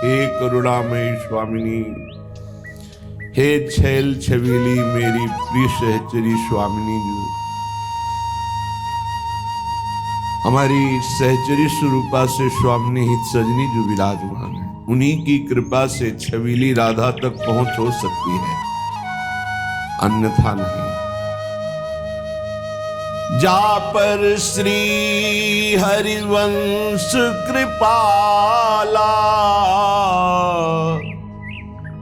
हे करुणामयी स्वामिनी, हे छैल छबीली मेरी प्रिय सहचरी स्वामिनी जी, हमारी सहचरी स्वरूपा से स्वामिनी हित सजनी जो विराजमान है, उन्हीं की कृपा से छबीली राधा तक पहुंच हो सकती है, अन्यथा नहीं। जा पर श्री हरिवंश कृपाला,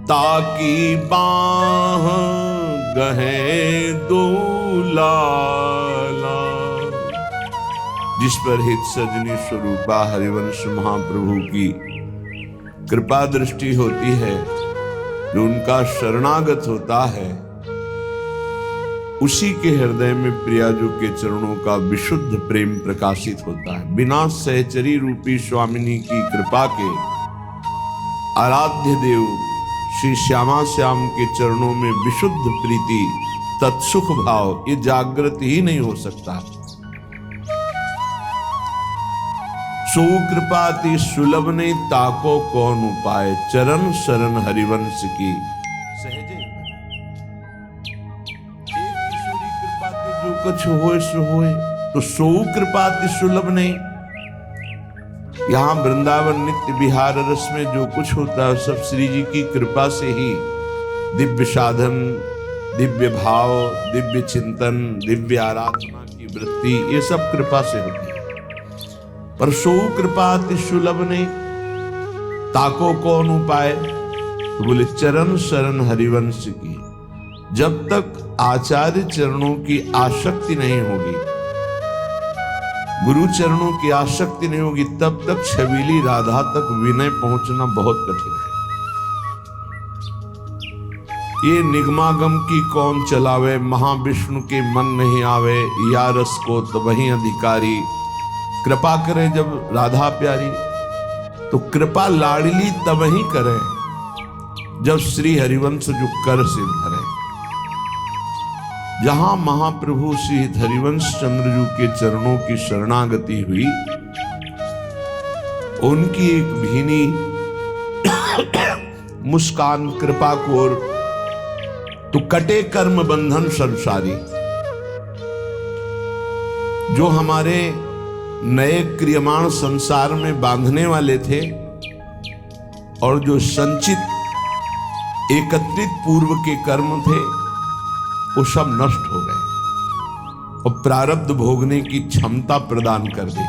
ताकि बाह गहे दूलाला। जिस पर हित सजनी स्वरूपा हरिवंश महाप्रभु की कृपा दृष्टि होती है, जो उनका शरणागत होता है, उसी के हृदय में प्रियाजू के चरणों का विशुद्ध प्रेम प्रकाशित होता है। बिना सहचरी रूपी स्वामिनी की कृपा के आराध्य देव श्री श्यामा श्याम के चरणों में विशुद्ध प्रीति, तत्सुख भाव ये जागृत ही नहीं हो सकता। सो कृपाति सुलभ ने ताको कौन उपाय, चरण शरण हरिवंश की सहजे। जो कुछ होए सो होए, तो सो कृपाति सुलभ ने। यहां वृंदावन नित्य विहार रस में जो कुछ होता है सब श्री जी की कृपा से ही, दिव्य साधन, दिव्य भाव, दिव्य चिंतन, दिव्य आराधना की वृत्ति, ये सब कृपा से होती है। पर सो कृपाति सुलभ ने ताको कौन उपाय, तो बोले चरण शरण हरिवंश की। जब तक आचार्य चरणों की आसक्ति नहीं होगी, गुरु चरणों की आसक्ति नहीं होगी, तब तक छबीली राधा तक विनय पहुंचना बहुत कठिन है। ये निगमागम की कौन चलावे, महाविष्णु के मन नहीं आवे, या रस को तबही अधिकारी। कृपा करे जब राधा प्यारी, तो कृपा लाडली तबही करे जब श्री हरिवंश जो कर सिद्ध धरे। जहां महाप्रभु श्री हरिवंश चंद्रजू के चरणों की शरणागति हुई, उनकी एक भीनी मुस्कान कृपा को, तो कटे कर्म बंधन संसारी। जो हमारे नए क्रियमाण संसार में बांधने वाले थे, और जो संचित एकत्रित पूर्व के कर्म थे, वो सब नष्ट हो गए और प्रारब्ध भोगने की क्षमता प्रदान कर दी।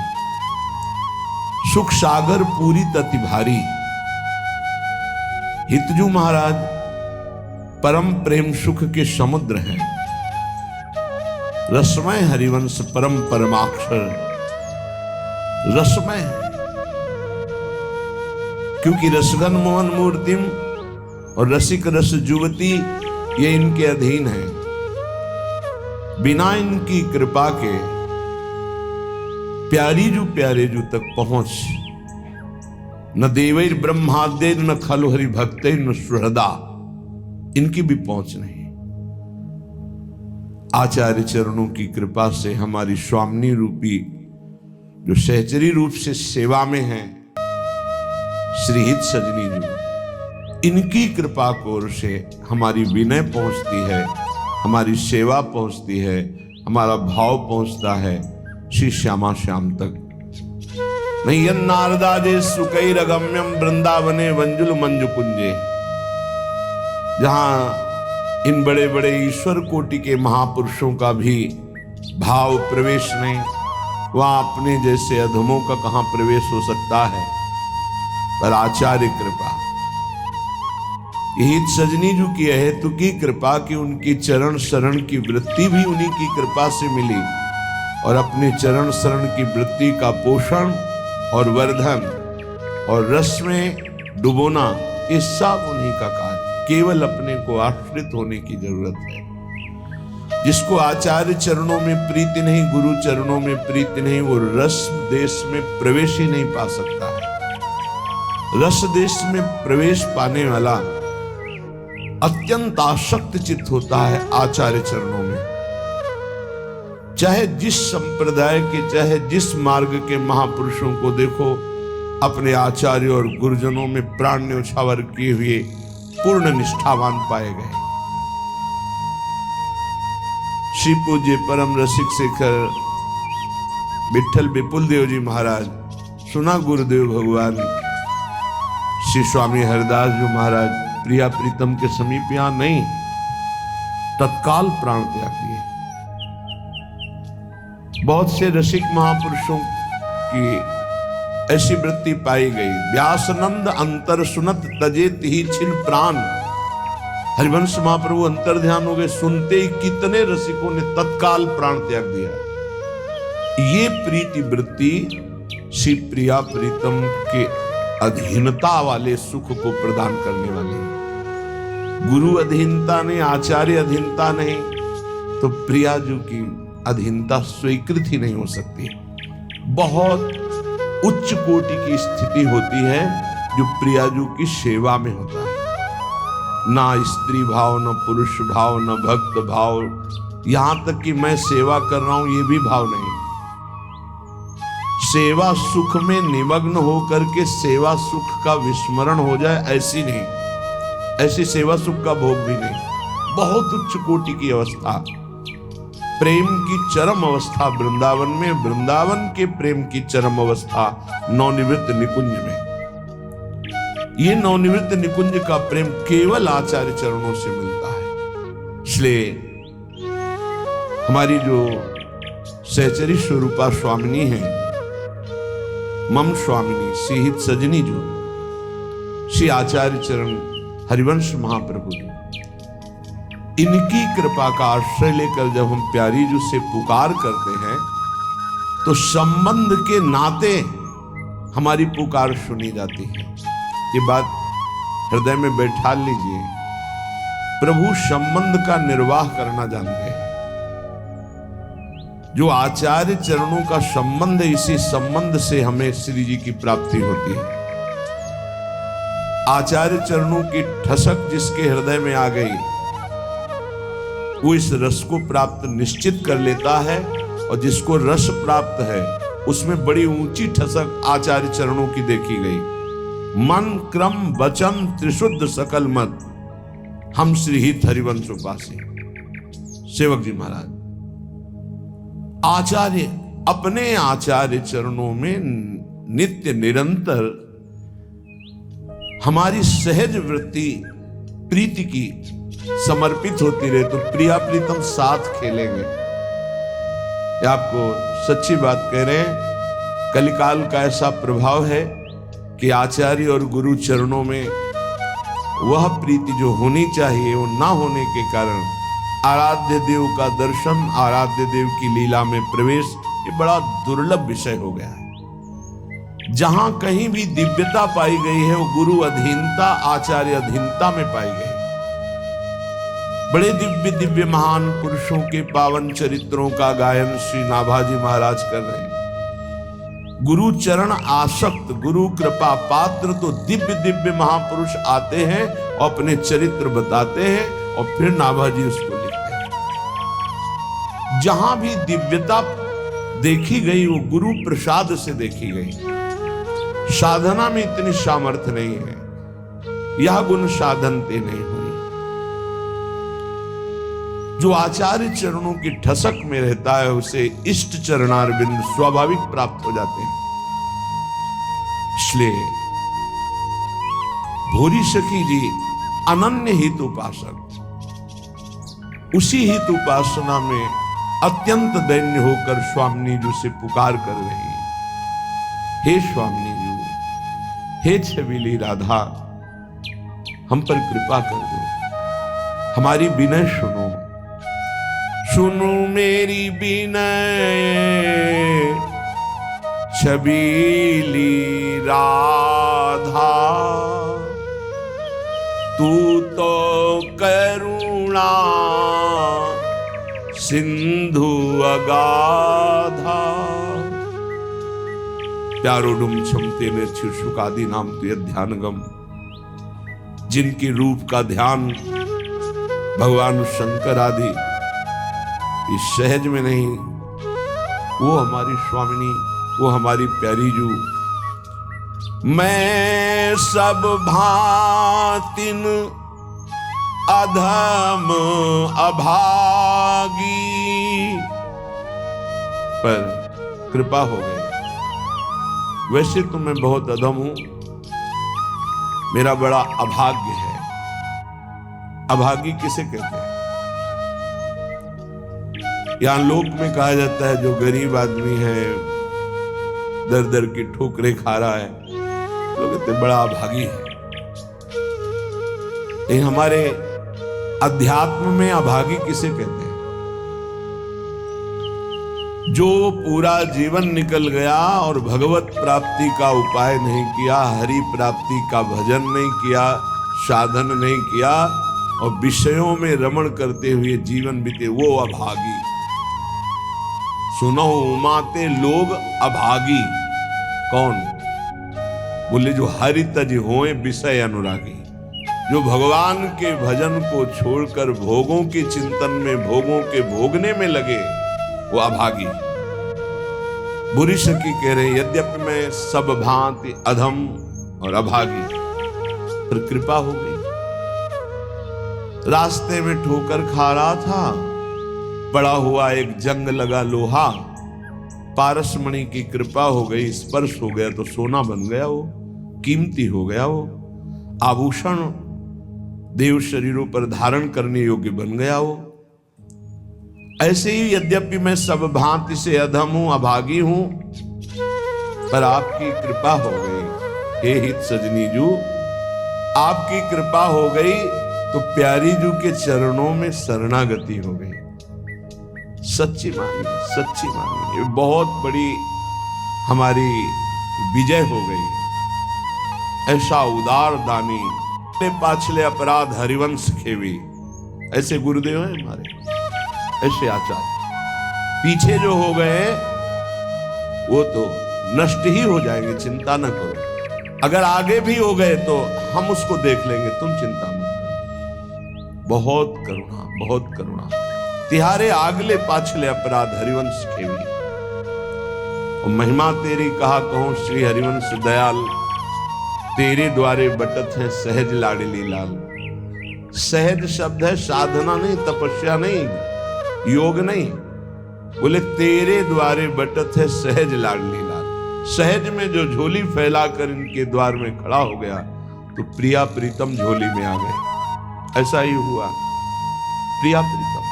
सुख सागर पूरी तति भारी। हितजू महाराज परम प्रेम सुख के समुद्र हैं। रसमय हरिवंश परम परमाक्षर रसमय है, क्योंकि रसगन मोहन मूर्तिम और रसिक रस जुवती ये इनके अधीन है। बिना इनकी कृपा के प्यारे जू तक पहुंच न देवैर ब्रह्मादे न खलु हरि भक्ते न सुहृदा, इनकी भी पहुंच नहीं। आचार्य चरणों की कृपा से हमारी स्वामिनी रूपी जो सहचरी रूप से सेवा में है श्री हित सजनी जी, इनकी कृपा कोर से हमारी विनय पहुंचती है, हमारी सेवा पहुंचती है, हमारा भाव पहुंचता है श्री श्यामा श्याम तक। नहीं नारदाजे सुकैरगम्यम वृंदावने वंजुल मंजु कुंजे। जहां इन बड़े बड़े ईश्वर कोटि के महापुरुषों का भी भाव प्रवेश नहीं, वहां अपने जैसे अधमों का कहां प्रवेश हो सकता है। पर आचार्य कृपा, यही सजनी जी की हेतु की कृपा की उनकी चरण शरण की वृत्ति भी उन्हीं की कृपा से मिली, और अपने चरण शरण की वृत्ति का पोषण और वर्धन और रस में डुबोना, ये सब उन्हीं का कार्य। केवल अपने को आश्रित होने की जरूरत है। जिसको आचार्य चरणों में प्रीति नहीं, गुरु चरणों में प्रीति नहीं, वो रस देश में प्रवेश ही नहीं पा सकता है। रस देश में प्रवेश पाने वाला अत्यंत आसक्त चित्त होता है आचार्य चरणों में। चाहे जिस संप्रदाय के, चाहे जिस मार्ग के महापुरुषों को देखो, अपने आचार्य और गुरुजनों में प्राण न्योछावर किए हुए पूर्ण निष्ठावान पाए गए। श्री पूज्य परम रसिक शेखर विठल विपुल देव जी महाराज, सुना गुरुदेव भगवान श्री स्वामी हरिदास जी महाराज प्रिया प्रीतम के समीप यहां नहीं, तत्काल प्राण त्याग दिए। बहुत से रसिक महापुरुषों की ऐसी वृत्ति पाई गई। व्यासनंद अंतर सुनत तजेत ही छिन प्राण। हरिवंश महाप्रभु अंतर ध्यान हो गए, सुनते ही कितने रसिकों ने तत्काल प्राण त्याग दिया। ये प्रीति वृत्ति श्री प्रिया प्रीतम के अधीनता वाले सुख को प्रदान करने वाली है। गुरु अधीनता नहीं, आचार्य अधीनता नहीं, तो प्रिया जी की अधीनता स्वीकृत ही नहीं हो सकती। बहुत उच्च कोटि की स्थिति होती है जो प्रियाजू की सेवा में होता है। ना स्त्री भाव, न पुरुष भाव, न भक्त भाव, यहां तक कि मैं सेवा कर रहा हूं ये भी भाव नहीं। सेवा सुख में निमग्न होकर के सेवा सुख का विस्मरण हो जाए, ऐसी नहीं, ऐसी सेवा सुख का भोग भी नहीं। बहुत उच्च कोटि की अवस्था, प्रेम की चरम अवस्था वृंदावन में, वृंदावन के प्रेम की चरम अवस्था नवनिवृत्त निकुंज में। ये नवनिवृत्त निकुंज का प्रेम केवल आचार्य चरणों से मिलता है। इसलिए हमारी जो सहचरी स्वरूपा स्वामिनी है, मम स्वामिनी सीहित सजनी, जो श्री आचार्य चरण हरिवंश महाप्रभु जी, इनकी कृपा का आश्रय लेकर जब हम प्यारी जी से पुकार करते हैं तो संबंध के नाते हमारी पुकार सुनी जाती है। ये बात हृदय में बैठा लीजिए। प्रभु संबंध का निर्वाह करना जानते हैं। जो आचार्य चरणों का संबंध, इसी संबंध से हमें श्री जी की प्राप्ति होती है। आचार्य चरणों की ठसक जिसके हृदय में आ गई, वो इस रस को प्राप्त निश्चित कर लेता है, और जिसको रस प्राप्त है उसमें बड़ी ऊंची ठसक आचार्य चरणों की देखी गई। मन क्रम वचन त्रिशुद्ध सकल मत, हम श्री हित हरिवंश उपासी। सेवक जी महाराज आचार्य अपने आचार्य चरणों में नित्य निरंतर हमारी सहज वृत्ति प्रीति की समर्पित होती रहे, तो प्रिया प्रीतम साथ खेलेंगे। ये आपको सच्ची बात कह रहे हैं। कलिकाल का ऐसा प्रभाव है कि आचार्य और गुरु चरणों में वह प्रीति जो होनी चाहिए वो ना होने के कारण आराध्य देव का दर्शन, आराध्य देव की लीला में प्रवेश, ये बड़ा दुर्लभ विषय हो गया है। जहां कहीं भी दिव्यता पाई गई है वो गुरु अधीनता, आचार्य अधीनता में पाई गई। बड़े दिव्य दिव्य महान पुरुषों के पावन चरित्रों का गायन श्री नाभाजी महाराज कर रहे हैं। गुरु चरण आसक्त, गुरु कृपा पात्र तो दिव्य दिव्य महापुरुष आते हैं और अपने चरित्र बताते हैं और फिर नाभाजी उसको लिखते हैं। जहां भी दिव्यता देखी गई वो गुरु प्रसाद से देखी गई। साधना में इतनी सामर्थ्य नहीं है, यह गुण साधनते नहीं हुई। जो आचार्य चरणों की ठसक में रहता है उसे इष्ट चरणारविंद स्वाभाविक प्राप्त हो जाते हैं। इसलिए भोरी सखी जी अनन्य हित उपासक, उसी हित उपासना में अत्यंत दैन्य होकर स्वामिनी जी से पुकार कर रही है, हे स्वामिनी जी, हे छबीली राधा, हम पर कृपा कर दो, हमारी विनय सुनो, सुनो मेरी विनय छबीली राधा, तू तो करुणा सिंधु अगाधा, प्यारोडुम क्षमते में छिशुकादि नाम तुय ध्यानगम। जिनकी रूप का ध्यान भगवान शंकर आदि इस सहज में नहीं, वो हमारी स्वामिनी, वो हमारी प्यारी जू मैं सब भांतिन अधम अभागी, पर कृपा हो गई। वैसे तो मैं बहुत अधम हूं, मेरा बड़ा अभाग्य है। अभागी किसे कहते हैं? यहां लोक में कहा जाता है जो गरीब आदमी है, दर दर की ठोकरें खा रहा है, लोग कहते हैं बड़ा अभागी है। लेकिन हमारे अध्यात्म में अभागी किसे कहते हैं? जो पूरा जीवन निकल गया और भगवत प्राप्ति का उपाय नहीं किया, हरि प्राप्ति का भजन नहीं किया, साधन नहीं किया और विषयों में रमण करते हुए जीवन बीते, वो अभागी। सुनो उमाते लोग अभागी कौन? बोले जो हरि तज होए विषय अनुरागी, जो भगवान के भजन को छोड़कर भोगों के चिंतन में, भोगों के भोगने में लगे, वो अभागी। बुरी सखी कह रहे यद्यपि मैं सब भांति अधम और अभागी, पर कृपा हो गई। रास्ते में ठोकर खा रहा था, पड़ा हुआ एक जंग लगा लोहा, पारसमणि की कृपा हो गई, स्पर्श हो गया तो सोना बन गया, वो कीमती हो गया, वो आभूषण देव शरीरों पर धारण करने योग्य बन गया वो। ऐसे ही यद्यपि मैं सब भांति से अधम हूं, अभागी हूं, पर आपकी कृपा हो गई। हे हित सजनी जू, आपकी कृपा हो गई तो प्यारी जू के चरणों में शरणागति हो गई। सच्ची मानिए, सच्ची मानिए, बहुत बड़ी हमारी विजय हो गई। ऐसा उदार दानी पाछले अपराध हरिवंश खेवी, ऐसे गुरुदेव हैं हमारे, ऐसे आचार्य। पीछे जो हो गए वो तो नष्ट ही हो जाएंगे, चिंता न करो। अगर आगे भी हो गए तो हम उसको देख लेंगे, तुम चिंता मत करो। बहुत करुणा, बहुत करुणा। तिहारे आगले पाछले अपराध हरिवंश खेवी, और महिमा तेरी कहा कहूं श्री हरिवंश दयाल, तेरे द्वारे बटत है सहज लाडली लाल। सहज शब्द है, साधना नहीं, तपस्या नहीं, योग नहीं। बोले तेरे द्वारे बटत है सहज लाडली लाल। सहज में जो झोली फैलाकर इनके द्वार में खड़ा हो गया तो प्रिया प्रीतम झोली में आ गए। ऐसा ही हुआ। प्रिया प्रीतम,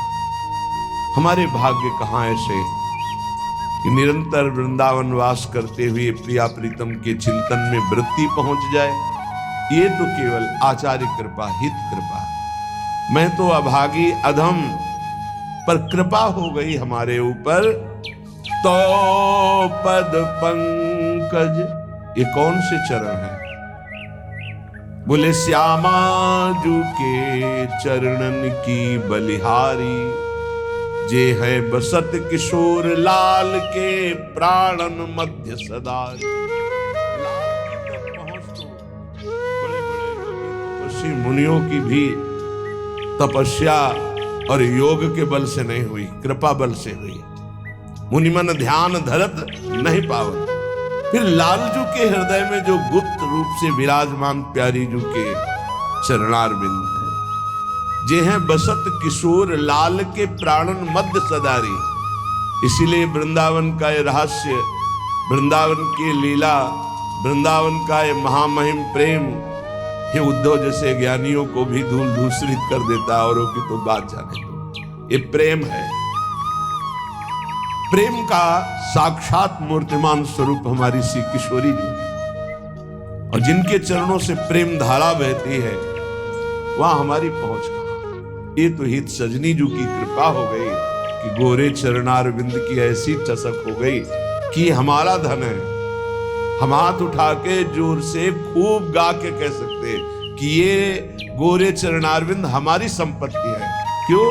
हमारे भाग्य कहां ऐसे कि निरंतर वृंदावन वास करते हुए प्रिया प्रीतम के चिंतन में वृत्ति पहुंच जाए। ये तो केवल आचार्य कृपा, हित कृपा। मैं तो अभागी अधम, पर कृपा हो गई हमारे ऊपर। तो पद पंकज, ये कौन से चरण है? बोले श्यामा जू के चरणन की बलिहारी, जे है बसत किशोर लाल के प्राणन मध्य सदा। बड़े बड़े मुनियों की भी तपस्या और योग के बल से नहीं हुई, कृपा बल से हुई। मुनिमन ध्यान धरत नहीं पावत। फिर लालजू के हृदय में जो गुप्त रूप से विराजमान प्यारी जू के चरणारविंद है, जे हैं बसत किशोर लाल के प्राणन मध्य सदारी। इसीलिए वृंदावन का ये रहस्य, वृंदावन की लीला, वृंदावन का ये महामहिम प्रेम, ये उद्धव जैसे ज्ञानियों को भी धूल धूसरित कर देता है, औरों की तो बात जाने दो। ये प्रेम है। प्रेम का साक्षात मूर्तिमान स्वरूप हमारी श्री किशोरी जी है, और जिनके चरणों से प्रेम धारा बहती है वहां हमारी पहुंच कहां। ये तो हित सजनी जू की कृपा हो गई कि गोरे चरणारविंद की ऐसी चसक हो गई कि हमारा धन है। हम हाथ उठा के जोर से खूब गा के कह सकते कि ये गोरे चरणारविंद हमारी संपत्ति है। क्यों?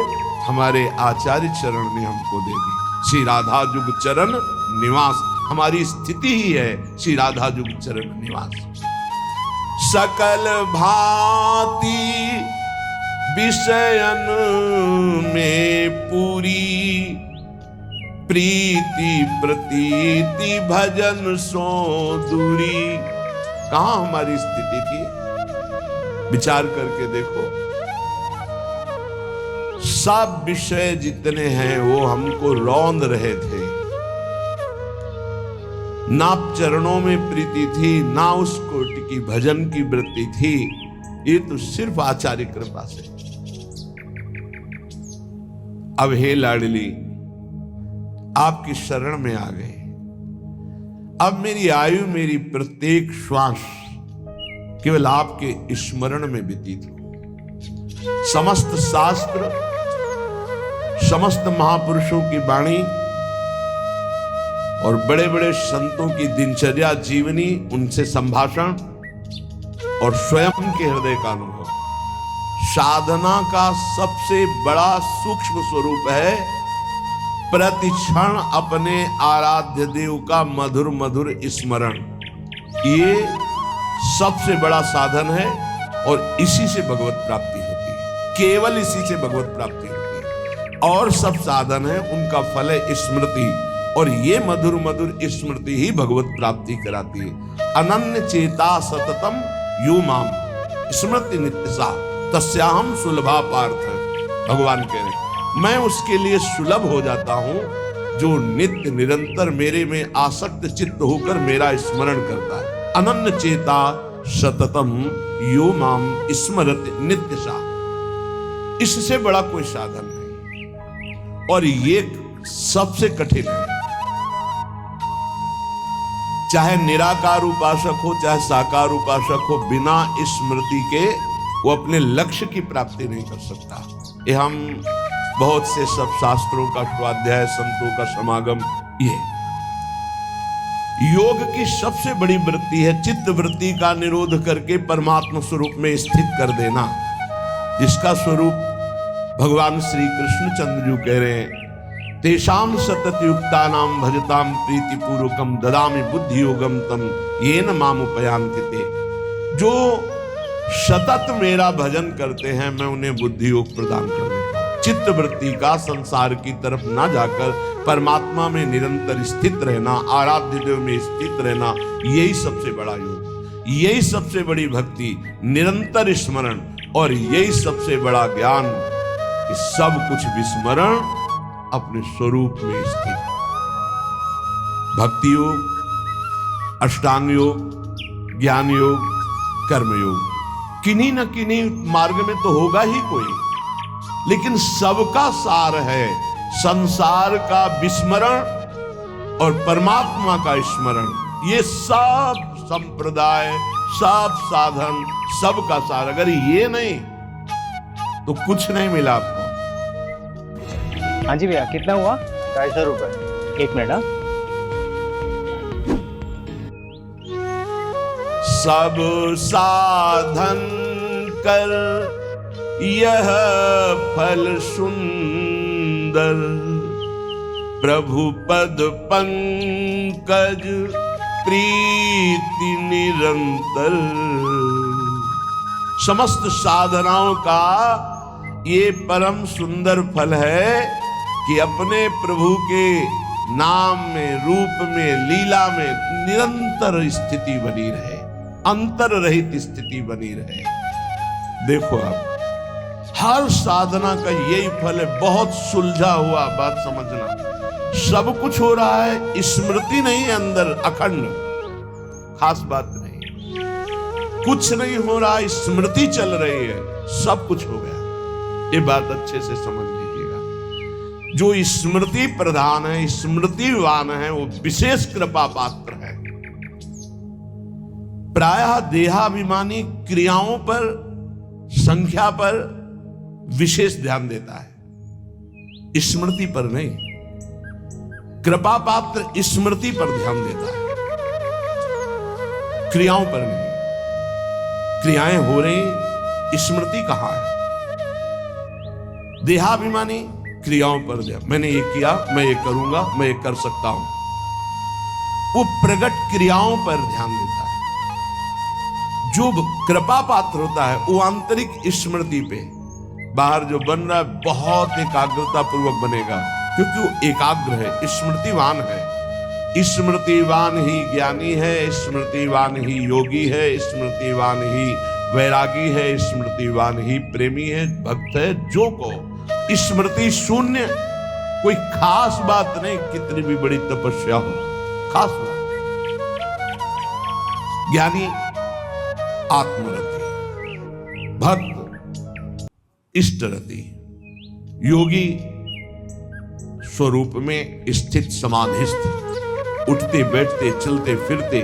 हमारे आचार्य चरण ने हमको दे दी। श्री राधा जुग चरण निवास, हमारी स्थिति ही है श्री राधा जुग चरण निवास। सकल भांति विषयन में पूरी, प्रीति प्रतीति भजन सो दूरी। कहां हमारी स्थिति थी? विचार करके देखो, सब विषय जितने हैं वो हमको रौंद रहे थे। ना चरणों में प्रीति थी, ना उस कोटि की भजन की वृत्ति थी। ये तो सिर्फ आचार्य कृपा से। अब हे लाडली, आपकी शरण में आ गए। अब मेरी आयु, मेरी प्रत्येक श्वास केवल आपके स्मरण में व्यतीत हो। समस्त शास्त्र, समस्त महापुरुषों की वाणी और बड़े बड़े संतों की दिनचर्या जीवनी, उनसे संभाषण और स्वयं के हृदय का अनुभव साधना का सबसे बड़ा सूक्ष्म स्वरूप है। प्रतिक्षण अपने आराध्य देव का मधुर मधुर स्मरण, ये सबसे बड़ा साधन है और इसी से भगवत प्राप्ति होती है। केवल इसी से भगवत प्राप्ति होती है। और सब साधन है, उनका फल है स्मृति, और ये मधुर मधुर स्मृति ही भगवत प्राप्ति कराती है। अनन्य चेता सततम यो माम स्मृति नित्यसा तस्याहम सुलभा पार्थ। भगवान कह रहे मैं उसके लिए सुलभ हो जाता हूं जो नित्य निरंतर मेरे में आसक्त चित्त होकर मेरा स्मरण करता है। अनन्य चेता सततम यो माम स्मरति नित्यसा। इससे बड़ा कोई साधन नहीं, और ये सबसे कठिन है। चाहे निराकार उपासक हो, चाहे साकार उपासक हो, बिना स्मृति के वो अपने लक्ष्य की प्राप्ति नहीं कर सकता। ये हम बहुत से सब शास्त्रों का स्वाध्याय, संतों का समागम, ये योग की सबसे बड़ी वृत्ति है चित्त वृत्ति का निरोध करके परमात्मा स्वरूप में स्थित कर देना, जिसका स्वरूप भगवान श्री कृष्ण चंद्र जी कह रहे हैं, तेषाम सतत युक्तानाम भजताम प्रीति पूर्वकम ददामि बुद्धि योगम तम येन माम उपयांति ते। जो सतत मेरा भजन करते हैं, मैं उन्हें बुद्धि योग प्रदान कर देता हूं। चित्त वृत्ति का संसार की तरफ ना जाकर परमात्मा में निरंतर स्थित रहना, आराध्य देव में स्थित रहना, यही सबसे बड़ा योग, यही सबसे बड़ी भक्ति, निरंतर स्मरण, और यही सबसे बड़ा ज्ञान कि सब कुछ विस्मरण अपने स्वरूप में स्थित। भक्ति योग, अष्टांग योग, ज्ञान योग, कर्म योग, किन्हीं न किन्हीं मार्ग में तो होगा ही कोई, लेकिन सबका सार है संसार का विस्मरण और परमात्मा का स्मरण। ये सब संप्रदाय, सब साधन, सबका सार। अगर ये नहीं तो कुछ नहीं मिला आपको। हाँ जी भैया, कितना हुआ? 250 रुपए। 1 मिनट। हाँ, सब साधन कर यह फल सुंदर, प्रभु पद पंकज प्रीति निरंतर। समस्त साधनाओं का ये परम सुंदर फल है कि अपने प्रभु के नाम में, रूप में, लीला में निरंतर स्थिति बनी रहे, अंतर रहित स्थिति बनी रहे। देखो आप, हर साधना का यही फल है। बहुत सुलझा हुआ बात समझना। सब कुछ हो रहा है, स्मृति नहीं है अंदर अखंड, खास बात नहीं। कुछ नहीं हो रहा, स्मृति चल रही है, सब कुछ हो गया। ये बात अच्छे से समझ लीजिएगा। जो स्मृति प्रधान है, स्मृतिवान है, वो विशेष कृपा पात्र है। प्रायः देहाभिमानी क्रियाओं पर, संख्या पर विशेष ध्यान देता है, स्मृति पर नहीं। कृपा पात्र स्मृति पर ध्यान देता है, क्रियाओं पर नहीं। क्रियाएं हो रही, स्मृति कहां है? देहाभिमानी क्रियाओं पर ध्यान, मैंने ये किया, मैं ये करूंगा, मैं ये कर सकता हूं। वो प्रगट क्रियाओं पर ध्यान देता है। जो कृपा पात्र होता है वो आंतरिक स्मृति पे, बाहर जो बन रहा है बहुत एकाग्रता पूर्वक बनेगा, क्योंकि वो एकाग्र है, स्मृतिवान है। स्मृतिवान ही ज्ञानी है, स्मृतिवान ही योगी है, स्मृतिवान ही वैरागी है, स्मृतिवान ही प्रेमी है, भक्त है। जो को स्मृति शून्य, कोई खास बात नहीं, कितनी भी बड़ी तपस्या हो, खास बात। ज्ञानी आत्मरति, भक्त इष्टरति, योगी स्वरूप में स्थित समाधिस्थ, उठते बैठते चलते फिरते।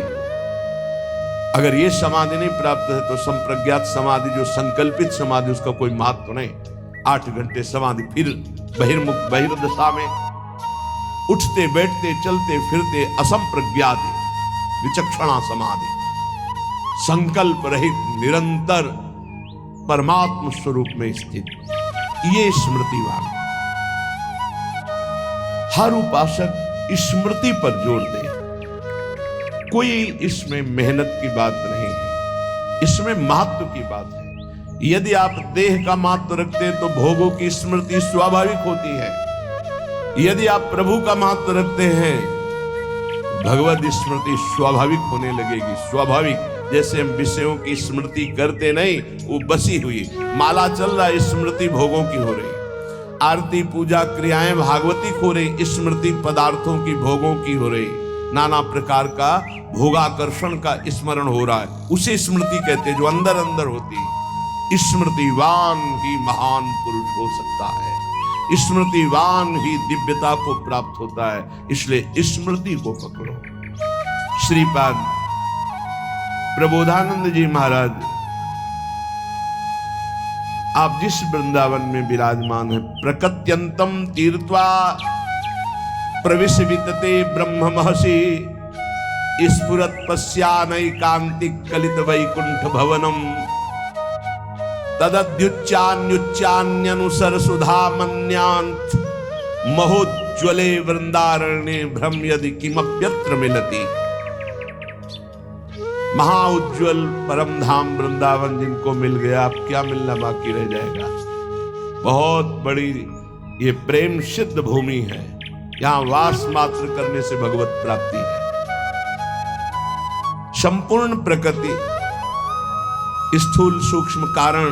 अगर ये समाधि नहीं प्राप्त है तो संप्रज्ञात समाधि, जो संकल्पित समाधि, उसका कोई महत्व नहीं। 8 घंटे समाधि, फिर बहिर्मुख बहिर्दशा में उठते बैठते चलते फिरते असंप्रज्ञात विचक्षणा समाधि, संकल्प रहित निरंतर परमात्म स्वरूप में स्थित, ये स्मृतिवान। हर उपासक स्मृति पर जोर दे। कोई इसमें मेहनत की बात नहीं है, इसमें महत्व की बात है। यदि आप देह का महत्व रखते हैं तो भोगों की स्मृति स्वाभाविक होती है। यदि आप प्रभु का महत्व रखते हैं, भगवत स्मृति स्वाभाविक होने लगेगी। स्वाभाविक, जैसे हम विषयों की स्मृति करते नहीं, वो बसी हुई माला चल रहा है, स्मृति भोगों की हो रही। आरती पूजा क्रियाएं भागवतिक हो रही, स्मृति पदार्थों की भोगों की हो रही। नाना प्रकार का भोगाकर्षण का स्मरण हो रहा है, उसे स्मृति कहते हैं, जो अंदर अंदर होती है। स्मृतिवान ही महान पुरुष हो सकता है, स्मृतिवान ही दिव्यता को प्राप्त होता है। इसलिए स्मृति को पकड़ो। श्रीपाद प्रबोधानंद जी महाराज, आप जिस वृंदावन में विराजमान है, प्रकत्यंतम तीर्थवा प्रविश वितते ब्रह्म महर्षि स्फुरत पश्यानैकांतिक कलित वैकुंठ भवनम तदद्युच्चान्युच्चान्यनुसर सुधा मन्यांत महोज्ज्वले वृंदारण्ये भ्रम यदि किमप्यत्र मिलति। महाउज्ज्वल परम धाम वृंदावन जिनको मिल गया, अब क्या मिलना बाकी रह जाएगा। बहुत बड़ी ये प्रेम सिद्ध भूमि है, यहां वास मात्र करने से भगवत प्राप्ति है। संपूर्ण प्रकृति, स्थूल सूक्ष्म कारण,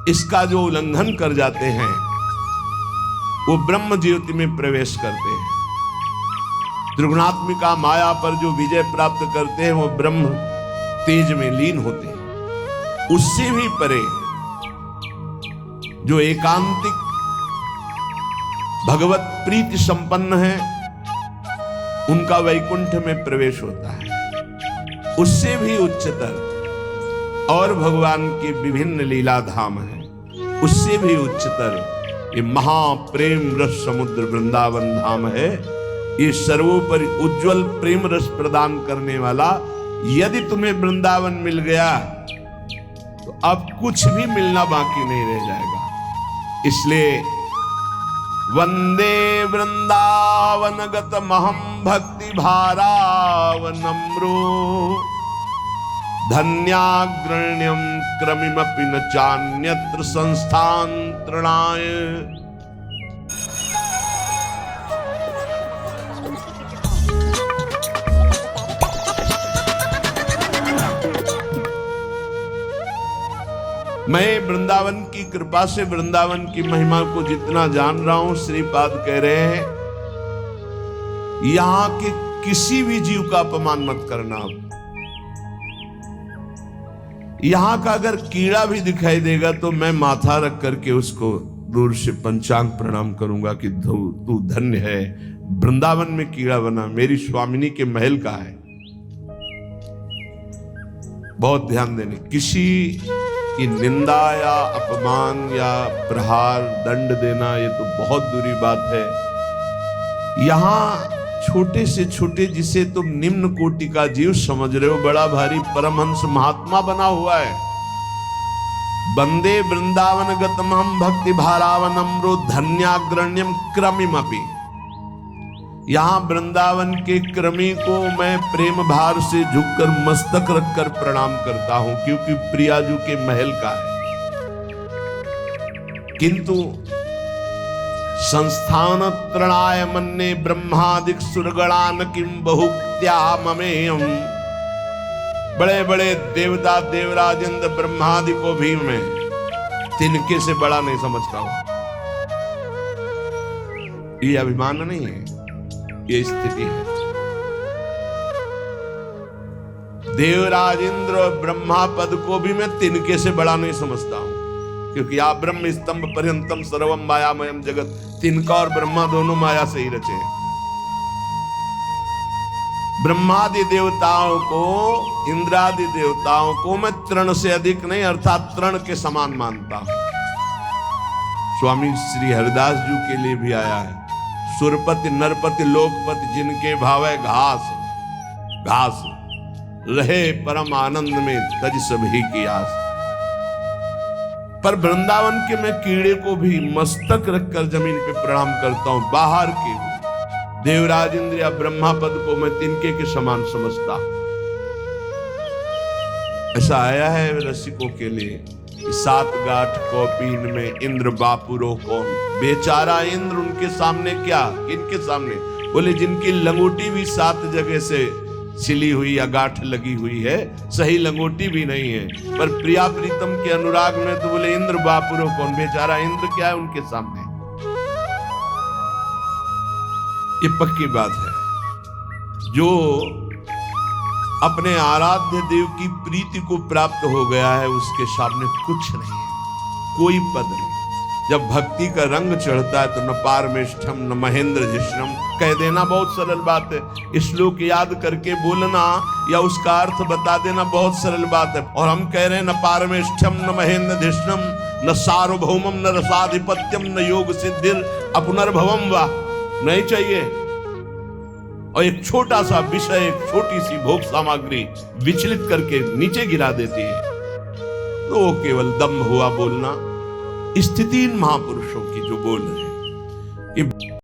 इसका जो उल्लंघन कर जाते हैं वो ब्रह्म ज्योति में प्रवेश करते हैं। त्रिगुणात्मिका माया पर जो विजय प्राप्त करते हैं वो ब्रह्म तेज में लीन होते हैं। उससे भी परे जो एकांतिक भगवत प्रीति संपन्न है, उनका वैकुंठ में प्रवेश होता है। उससे भी उच्चतर और भगवान के विभिन्न लीला धाम हैं, उससे भी उच्चतर ये महाप्रेम रस समुद्र वृंदावन धाम है। ये सर्वोपरि उज्जवल प्रेम रस प्रदान करने वाला। यदि तुम्हें वृंदावन मिल गया तो अब कुछ भी मिलना बाकी नहीं रह जाएगा। इसलिए वंदे वृंदावन गतमहं भक्ति भारावनम्रो धन्याग्रण्यं क्रमिमपि न चान्यत्र संस्थांतरणाय। मैं वृंदावन की कृपा से वृंदावन की महिमा को जितना जान रहा हूं, श्रीपाद कह रहे हैं यहां के किसी भी जीव का अपमान मत करना। यहां का अगर कीड़ा भी दिखाई देगा तो मैं माथा रख करके उसको दूर से पंचांग प्रणाम करूंगा कि तू धन्य है, वृंदावन में कीड़ा बना, मेरी स्वामिनी के महल का है। बहुत ध्यान देने, किसी की निंदा या अपमान या प्रहार दंड देना ये तो बहुत दूरी बात है। यहां छोटे से छोटे जिसे तुम निम्न कोटि का जीव समझ रहे हो, बड़ा भारी परमहंस महात्मा बना हुआ है। वंदे वृंदावन गतमहं भक्ति भारावनम्रो धन्याग्रण्यम क्रमिमपि। यहां वृंदावन के क्रमी को मैं प्रेम भार से झुककर मस्तक रखकर प्रणाम करता हूं, क्योंकि प्रियाजू के महल का है। किंतु संस्थान त्रणाय मन्ने ब्रह्मादिक सुरगणान किम बहुक्त्या ममेयम। बड़े बड़े देवता देवराज इंद्र ब्रह्मादि को भी मैं तिनके से बड़ा नहीं समझता हूं। ये अभिमान नहीं है, ये स्थिति है। देवराज इंद्र और ब्रह्मा पद को भी मैं तिनके से बड़ा नहीं समझता हूं, क्योंकि आप ब्रह्म स्तंभ पर्यंतम सर्वम मायामयम जगत, तिनका और ब्रह्मा दोनों माया से ही रचे हैं। ब्रह्मादि देवताओं को, इंद्रादि देवताओं को मैं तृण से अधिक नहीं अर्थात तृण के समान मानता हूं। स्वामी श्री हरिदास जी के लिए भी आया है, सुरपति नरपति लोकपति जिनके भावे घास घास रहे परम आनंद में तज सभी की आस। पर वृंदावन के मैं कीड़े को भी मस्तक रखकर जमीन पे प्रणाम करता हूं। बाहर के देवराज इंद्र या ब्रह्मा पद को मैं तिनके के समान समझता। ऐसा आया है रसिकों के लिए कि 7 गांठ कौपीन में इंद्र बापुरो कौन। बेचारा इंद्र उनके सामने क्या, किनके सामने? बोले जिनकी लंगोटी भी 7 जगह से सिली हुई या गांठ लगी हुई है, सही लंगोटी भी नहीं है, पर प्रिया प्रीतम के अनुराग में तो बोले इंद्र बापुरो कौन। बेचारा इंद्र क्या है उनके सामने। ये पक्की बात है। जो अपने आराध्य देव की प्रीति को प्राप्त हो गया है उसके सामने कुछ नहीं है, कोई पद नहीं। जब भक्ति का रंग चढ़ता है तो न पारमेष्ठम न महेंद्र जिष्णम कह देना बहुत सरल बात है। श्लोक याद करके बोलना या उसका अर्थ बता देना बहुत सरल बात है। और हम कह रहे हैं न पारमेष्ठम न महेंद्र जिष्णम न सार्वभौमम न रसाधिपत्यम न योग सिद्धिर अपुनर्भवम वा। नहीं चाहिए। और एक छोटा सा विषय, एक छोटी सी भोग सामग्री विचलित करके नीचे गिरा देती है, तो वो केवल दम्भ हुआ बोलना। स्थितिहीन महापुरुषों की जो बोल रहे हैं।